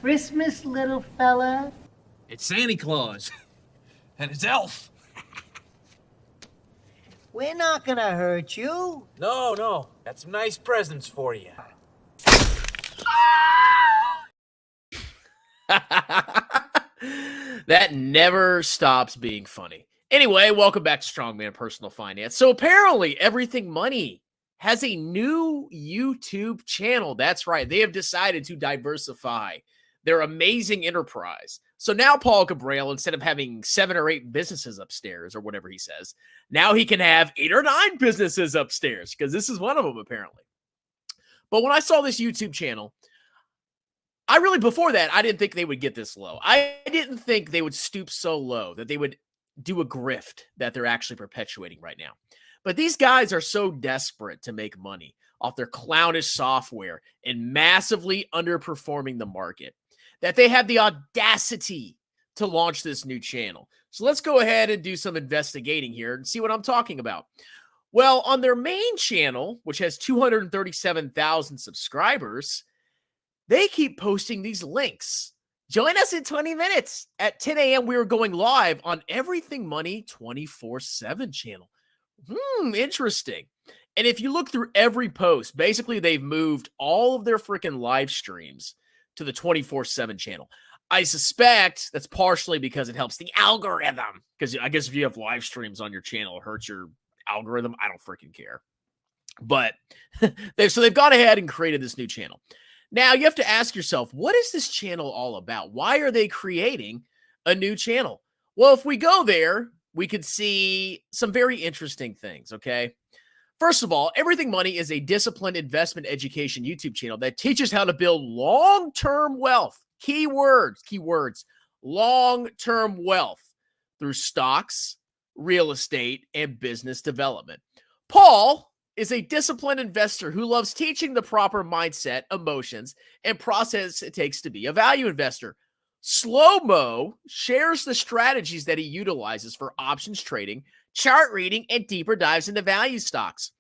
Christmas, little fella? It's Santa Claus and his elf. We're not gonna hurt you. No, got some nice presents for you. That never stops being funny. Anyway, welcome back to Strongman Personal Finance. So apparently Everything Money has a new YouTube channel. That's right. They have decided to diversify their amazing enterprise. So now Paul Cabral, instead of having 7 or 8 businesses upstairs or whatever he says, now he can have 8 or 9 businesses upstairs because this is one of them apparently. But when I saw this YouTube channel, before that, I didn't think they would get this low. I didn't think they would stoop so low that they would do a grift that they're actually perpetuating right now. But these guys are so desperate to make money off their clownish software and massively underperforming the market that they have the audacity to launch this new channel. So let's go ahead and do some investigating here and see what I'm talking about. Well, on their main channel, which has 237,000 subscribers, they keep posting these links. Join us in 20 minutes. At 10 a.m., we are going live on Everything Money 24/7 channel. Interesting. And if you look through every post, basically they've moved all of their freaking live streams to the 24/7 channel. I suspect that's partially because it helps the algorithm. Because I guess if you have live streams on your channel, it hurts your algorithm. I don't freaking care. But they've gone ahead and created this new channel. Now, you have to ask yourself, what is this channel all about? Why are they creating a new channel? Well, if we go there, we could see some very interesting things, okay? First of all, Everything Money is a disciplined investment education YouTube channel that teaches how to build long-term wealth. Keywords, long-term wealth through stocks, real estate, and business development. Paul is a disciplined investor who loves teaching the proper mindset, emotions, and process it takes to be a value investor. Slow-mo shares the strategies that he utilizes for options trading, chart reading, and deeper dives into value stocks.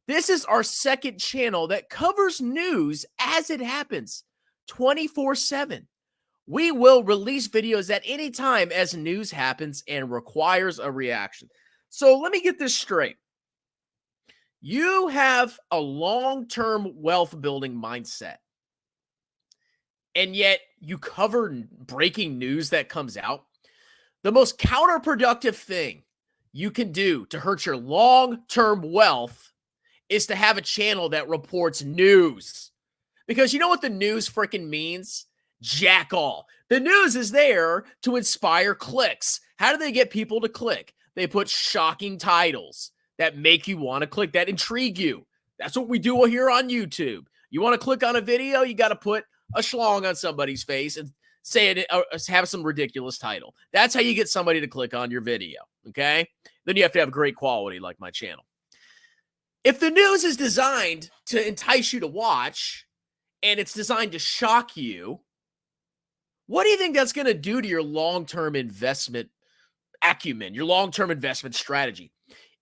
This is our second channel that covers news as it happens, 24/7. We will release videos at any time as news happens and requires a reaction. So let me get this straight. You have a long-term wealth building mindset, and yet you cover breaking news that comes out. The most counterproductive thing you can do to hurt your long-term wealth is to have a channel that reports news. Because you know what the news freaking means? Jack all. The news is there to inspire clicks. How do they get people to click? They put shocking titles that make you want to click, that intrigue you. That's what we do here on YouTube. You want to click on a video, you got to put a schlong on somebody's face and say it, have some ridiculous title. That's how you get somebody to click on your video, okay? Then you have to have great quality like my channel. If the news is designed to entice you to watch and it's designed to shock you, what do you think that's going to do to your long-term investment acumen, your long-term investment strategy?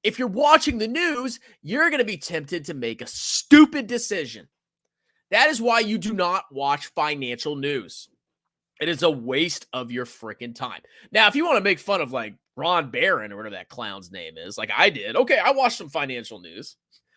If you're watching the news, you're going to be tempted to make a stupid decision. That is why you do not watch financial news. It is a waste of your freaking time. Now, if you want to make fun of like Ron Barron or whatever that clown's name is, like I did, okay, I watched some financial news.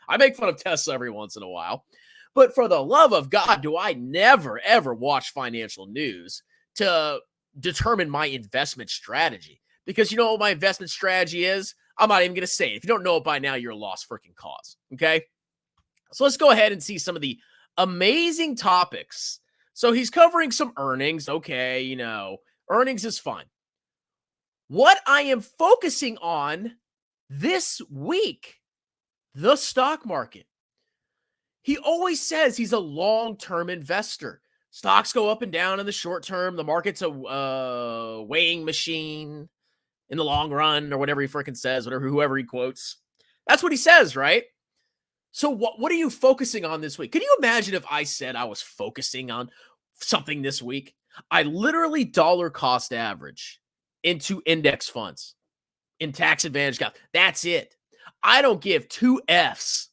I make fun of Tesla every once in a while. But for the love of God, do I never, ever watch financial news to determine my investment strategy? Because you know what my investment strategy is? I'm not even going to say it. If you don't know it by now, you're a lost freaking cause, okay? So let's go ahead and see some of the amazing topics. So he's covering some earnings. Okay, you know, earnings is fun. What I am focusing on this week, the stock market. He always says he's a long-term investor. Stocks go up and down in the short term. The market's a weighing machine in the long run, or whatever he freaking says, whoever he quotes. That's what he says, right? So what are you focusing on this week? Can you imagine if I said I was focusing on something this week? I literally dollar cost average into index funds in tax advantage accounts. That's it. I don't give two F's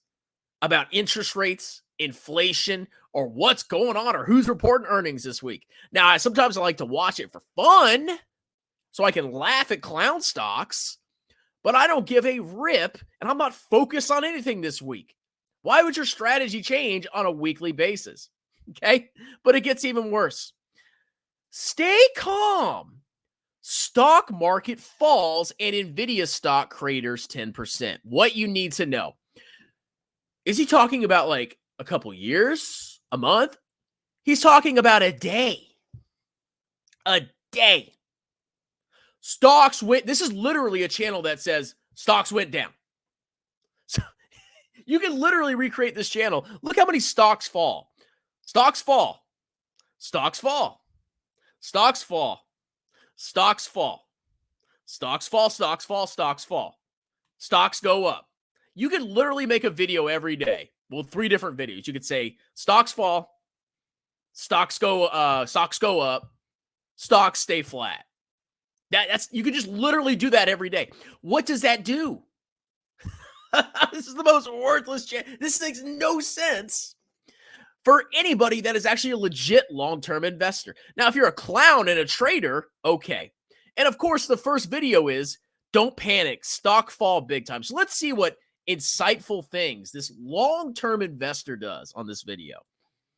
about interest rates, inflation, or what's going on or who's reporting earnings this week. Now, sometimes I like to watch it for fun so I can laugh at clown stocks, but I don't give a rip and I'm not focused on anything this week. Why would your strategy change on a weekly basis? Okay, but it gets even worse. Stay calm. Stock market falls and Nvidia stock craters 10%. What you need to know. Is he talking about like a couple years, a month? He's talking about a day. A day. Stocks went, this is literally a channel that says stocks went down. So you can literally recreate this channel. Look how many stocks fall. Stocks fall. Stocks fall. Stocks fall. Stocks fall. Stocks fall, stocks fall, stocks fall. Stocks go up. You can literally make a video every day. Well, 3 different videos. You could say stocks fall, stocks go up, stocks stay flat. That's you can just literally do that every day. What does that do? This is the most worthless channel. This makes no sense for anybody that is actually a legit long-term investor. Now, if you're a clown and a trader, okay. And of course, the first video is don't panic, stock fall big time. So let's see what insightful things this long-term investor does on this video.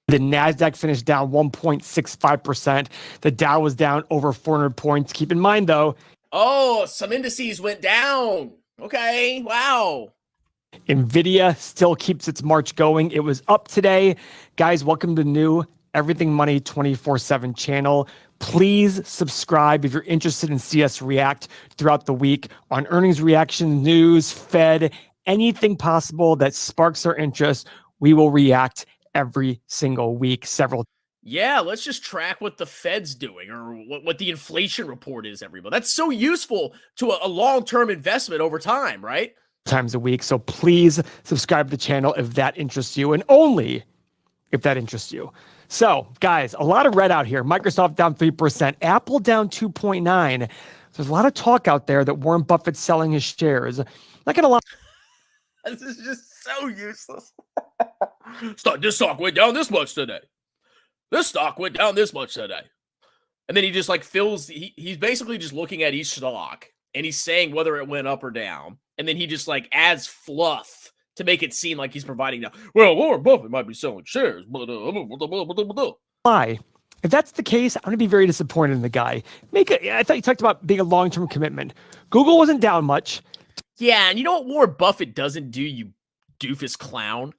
The NASDAQ finished down 1.65%. The Dow was down over 400 points. Keep in mind, though. Oh, some indices went down. Okay, wow. Nvidia still keeps its march going. It was up today. Guys, welcome to the new Everything Money 24/7 channel. Please subscribe if you're interested in CS React throughout the week on earnings reaction, news, Fed, anything possible that sparks our interest. We will react every single week, several. Yeah, let's just track what the Fed's doing or what the inflation report is, everybody. That's so useful to a long-term investment over time, right? Times a week. So please subscribe to the channel if that interests you, and only if that interests you. So guys, a lot of red out here. Microsoft down 3%, Apple down 2.9%. There's a lot of talk out there that Warren Buffett's selling his shares. Not gonna lie. This is just so useless. This stock went down this much today. This stock went down this much today. And then he just like he's basically just looking at each stock and he's saying whether it went up or down. And then he just like adds fluff to make it seem like he's providing now. Well, Warren Buffett might be selling shares. Why? If that's the case, I'm going to be very disappointed in the guy. I thought you talked about being a long-term commitment. Google wasn't down much. Yeah, and you know what Warren Buffett doesn't do, you doofus clown?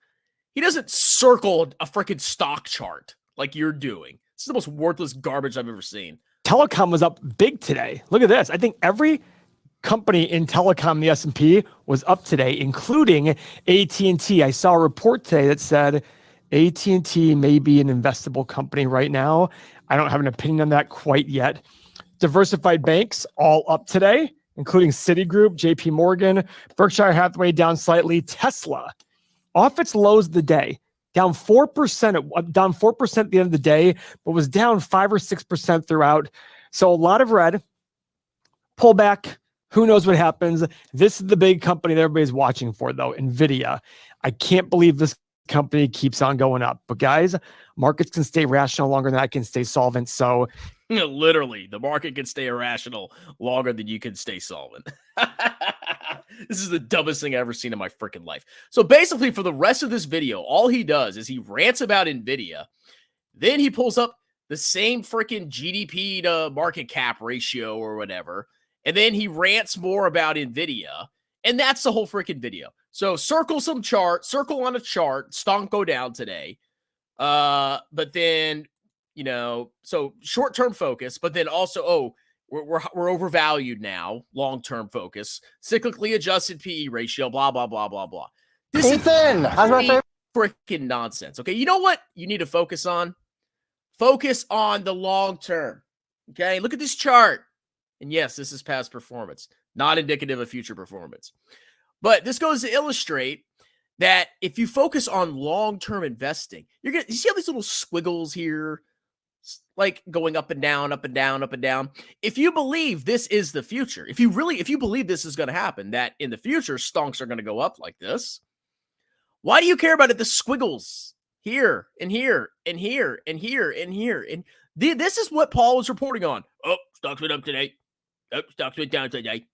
He doesn't circle a freaking stock chart like you're doing. This is the most worthless garbage I've ever seen. Telecom was up big today. Look at this. I think every company in telecom, the S&P, was up today, including AT&T. I saw a report today that said AT&T may be an investable company right now. I don't have an opinion on that quite yet. Diversified banks all up today, including Citigroup, JP Morgan, Berkshire Hathaway down slightly, Tesla off its lows of the day, down 4%, down 4% at the end of the day, but was down 5 or 6% throughout. So a lot of red, pullback. Who knows what happens? This is the big company that everybody's watching for, though, NVIDIA. I can't believe this company keeps on going up. But guys, markets can stay rational longer than I can stay solvent. So literally, the market can stay irrational longer than you can stay solvent. This is the dumbest thing I've ever seen in my freaking life. So basically, for the rest of this video, all he does is he rants about NVIDIA. Then he pulls up the same freaking GDP to market cap ratio or whatever. And then he rants more about NVIDIA. And that's the whole freaking video. So circle on a chart, stock go down today. But then, you know, so short-term focus, but then also, we're overvalued now, long-term focus, cyclically adjusted PE ratio, blah, blah, blah, blah, blah. This Ethan, how's my favorite? Freaking nonsense. Okay, you know what you need to focus on? Focus on the long term. Okay, look at this chart. And yes, this is past performance, not indicative of future performance. But this goes to illustrate that if you focus on long-term investing, you see all these little squiggles here, like going up and down, up and down, up and down. If you believe this is the future, if you believe this is going to happen, that in the future, stonks are going to go up like this, why do you care about it? The squiggles. here, and here, and here, and here, and here. And this is what Paul was reporting on. Oh, stocks went up today. Oh, stocks went down today.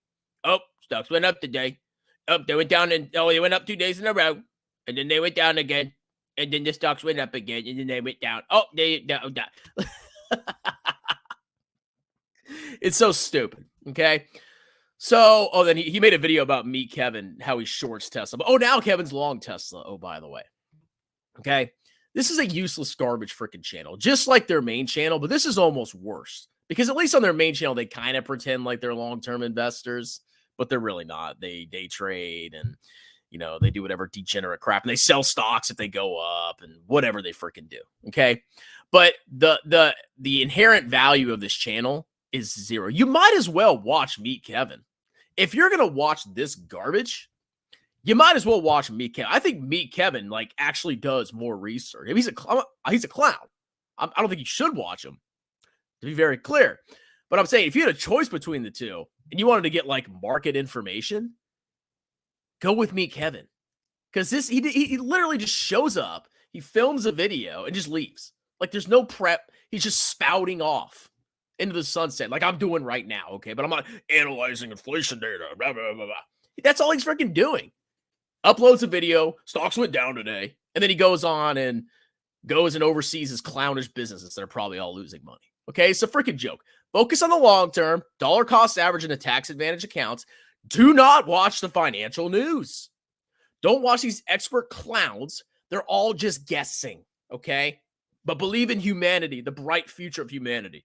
Oh, stocks went up today. Oh, they went down, and they went up 2 days in a row. And then they went down again. And then the stocks went up again. And then they went down. Oh, they down. It's so stupid. Okay. So, then he made a video about Meet Kevin, how he shorts Tesla. Oh, now Kevin's long Tesla. Oh, by the way. Okay. This is a useless garbage freaking channel, just like their main channel, but this is almost worse because at least on their main channel, they kind of pretend like they're long-term investors, but they're really not. They day trade and, they do whatever degenerate crap and they sell stocks if they go up and whatever they freaking do. Okay. But the inherent value of this channel is zero. You might as well watch Meet Kevin. If you're going to watch this garbage, you might as well watch Meet Kevin. I think Meet Kevin actually does more research. If he's a clown. I don't think you should watch him, to be very clear. But I'm saying if you had a choice between the two and you wanted to get market information, go with Meet Kevin. Because he literally just shows up, he films a video and just leaves. There's no prep. He's just spouting off into the sunset like I'm doing right now, okay? But I'm not analyzing inflation data, blah, blah, blah, blah. That's all he's freaking doing. Uploads a video, stocks went down today, and then he goes on and oversees his clownish businesses that are probably all losing money. Okay, it's a freaking joke. Focus on the long term, dollar cost average and the tax advantage accounts. Do not watch the financial news. Don't watch these expert clowns. They're all just guessing, okay? But believe in humanity, the bright future of humanity.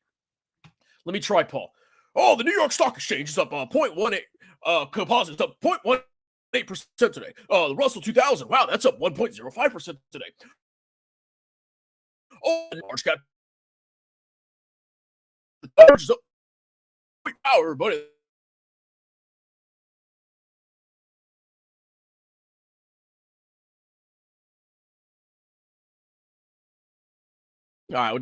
Let me try, Paul. Oh, the New York Stock Exchange is up 0.18. Composite's up 0.18% today. The Russell 2000, wow, that's up 1.05% today. Oh, large cap. The average is up. Wow, everybody. All right.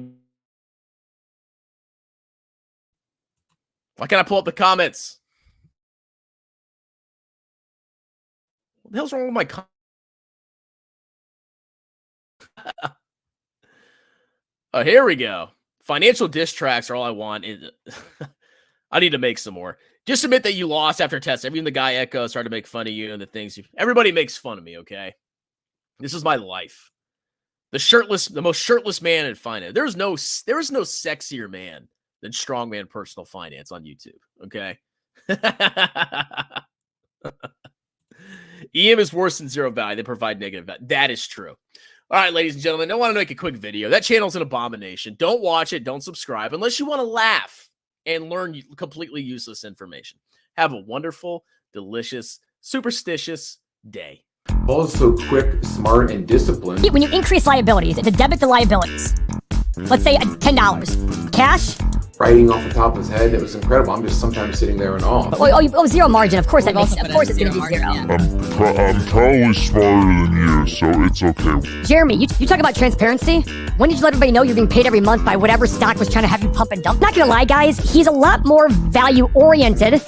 Why can't I pull up the comments? What the hell's wrong with my Oh, here we go. Financial diss tracks are all I want. I need to make some more. Just admit that you lost after test. Even the guy Echo started to make fun of you and the things. Everybody makes fun of me, okay? This is my life. The most shirtless man in finance. There is no sexier man than Strongman Personal Finance on YouTube, okay? EM is worse than zero value. They provide negative value. That is true. All right, ladies and gentlemen, I want to make a quick video. That channel's an abomination. Don't watch it. Don't subscribe unless you want to laugh and learn completely useless information. Have a wonderful, delicious, superstitious day. Also quick, smart, and disciplined. When you increase liabilities, to debit the liabilities, let's say $10. Cash? Writing off the top of his head, it was incredible. I'm just sometimes sitting there in awe. Oh, zero margin. Of course that makes sense. Of course it's going to be zero. I'm probably smarter than you, so it's okay. Jeremy, you talk about transparency? When did you let everybody know you're being paid every month by whatever stock was trying to have you pump and dump? Not going to lie, guys, he's a lot more value-oriented